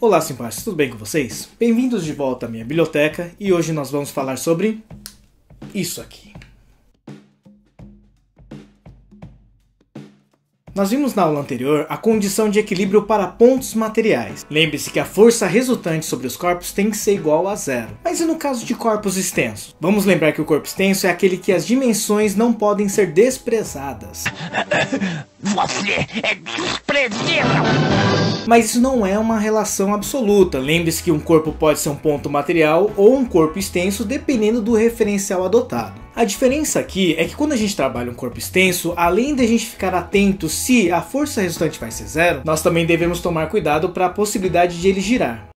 Olá simpáticos, tudo bem com vocês? Bem-vindos de volta à minha biblioteca e hoje nós vamos falar sobre isso aqui. Nós vimos na aula anterior a condição de equilíbrio para pontos materiais. Lembre-se que a força resultante sobre os corpos tem que ser igual a zero. Mas e no caso de corpos extensos? Vamos lembrar que o corpo extenso é aquele que as dimensões não podem ser desprezadas. Você é desprezível! Mas isso não é uma relação absoluta. Lembre-se que um corpo pode ser um ponto material ou um corpo extenso dependendo do referencial adotado. A diferença aqui é que quando a gente trabalha um corpo extenso, além de a gente ficar atento se a força resultante vai ser zero, nós também devemos tomar cuidado para a possibilidade de ele girar.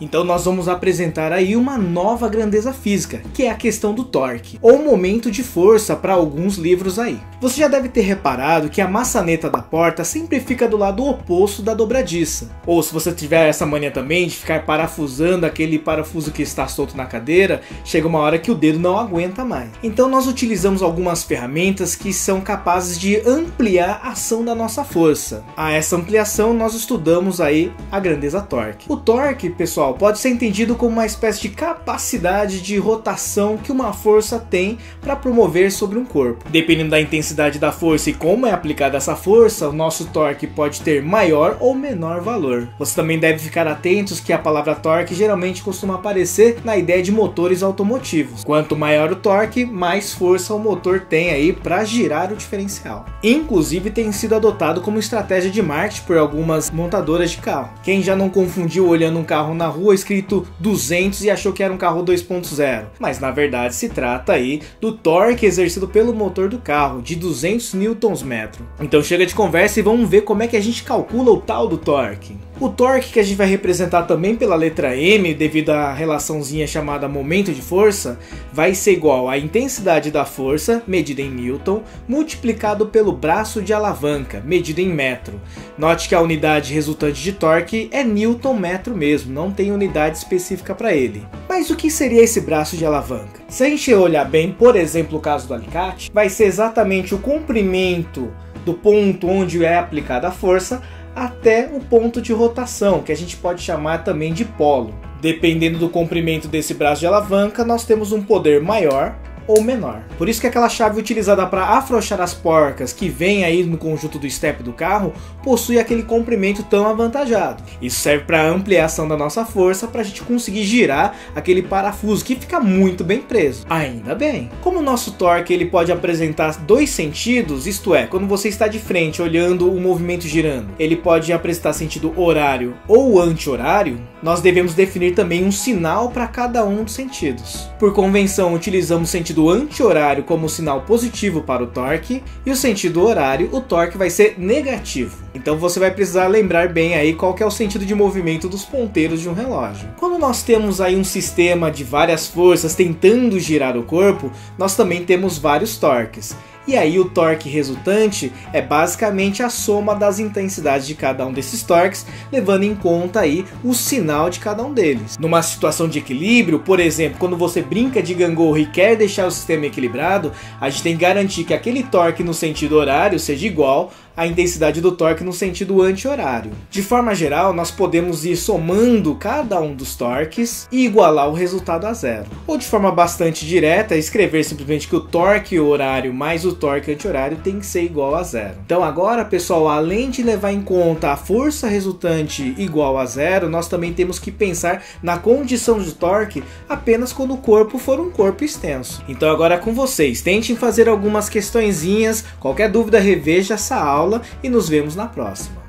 Então nós vamos apresentar aí uma nova grandeza física, que é a questão do torque, ou momento de força para alguns livros aí. Você já deve ter reparado que a maçaneta da porta sempre fica do lado oposto da dobradiça. Ou se você tiver essa mania também de ficar parafusando aquele parafuso que está solto na cadeira, chega uma hora que o dedo não aguenta mais. Então nós utilizamos algumas ferramentas que são capazes de ampliar a ação da nossa força. A essa ampliação nós estudamos aí a grandeza torque. O torque, pessoal, pode ser entendido como uma espécie de capacidade de rotação que uma força tem para promover sobre um corpo. Dependendo da intensidade da força e como é aplicada essa força, o nosso torque pode ter maior ou menor valor. Você também deve ficar atentos que a palavra torque geralmente costuma aparecer na ideia de motores automotivos. Quanto maior o torque, mais força o motor tem aí para girar o diferencial. Inclusive tem sido adotado como estratégia de marketing por algumas montadoras de carro. Quem já não confundiu olhando um carro na rua escrito 200 e achou que era um carro 2.0, mas na verdade se trata aí do torque exercido pelo motor do carro, de 200 Nm. Então chega de conversa e vamos ver como é que a gente calcula o tal do torque. O torque, que a gente vai representar também pela letra M, devido à relaçãozinha chamada momento de força, vai ser igual à intensidade da força, medida em Newton, multiplicado pelo braço de alavanca, medido em metro. Note que a unidade resultante de torque é Newton-metro mesmo, não tem unidade específica para ele. Mas o que seria esse braço de alavanca? Se a gente olhar bem, por exemplo, o caso do alicate, vai ser exatamente o comprimento do ponto onde é aplicada a força até o ponto de rotação, que a gente pode chamar também de polo. Dependendo do comprimento desse braço de alavanca, nós temos um poder maior ou menor. Por isso que aquela chave utilizada para afrouxar as porcas, que vem aí no conjunto do step do carro, possui aquele comprimento tão avantajado. Isso serve para ampliação da nossa força, para a gente conseguir girar aquele parafuso que fica muito bem preso. Ainda bem. Como o nosso torque ele pode apresentar dois sentidos, isto é, quando você está de frente olhando o movimento girando, ele pode apresentar sentido horário ou anti-horário, nós devemos definir também um sinal para cada um dos sentidos. Por convenção, utilizamos o sentido anti-horário como sinal positivo para o torque, e o sentido horário, o torque vai ser negativo. Então você vai precisar lembrar bem aí qual que é o sentido de movimento dos ponteiros de um relógio. Quando nós temos aí um sistema de várias forças tentando girar o corpo, nós também temos vários torques. E aí o torque resultante é basicamente a soma das intensidades de cada um desses torques, levando em conta aí o sinal de cada um deles. Numa situação de equilíbrio, por exemplo, quando você brinca de gangorra e quer deixar o sistema equilibrado, a gente tem que garantir que aquele torque no sentido horário seja igual à intensidade do torque no sentido anti-horário. De forma geral, nós podemos ir somando cada um dos torques e igualar o resultado a zero. Ou de forma bastante direta, escrever simplesmente que o torque horário mais o torque anti-horário tem que ser igual a zero. Então agora, pessoal, além de levar em conta a força resultante igual a zero, nós também temos que pensar na condição de torque apenas quando o corpo for um corpo extenso. Então agora é com vocês, tentem fazer algumas questõezinhas, qualquer dúvida reveja essa aula e nos vemos na próxima.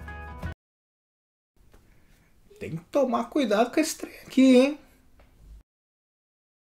Tem que tomar cuidado com esse trem aqui, hein?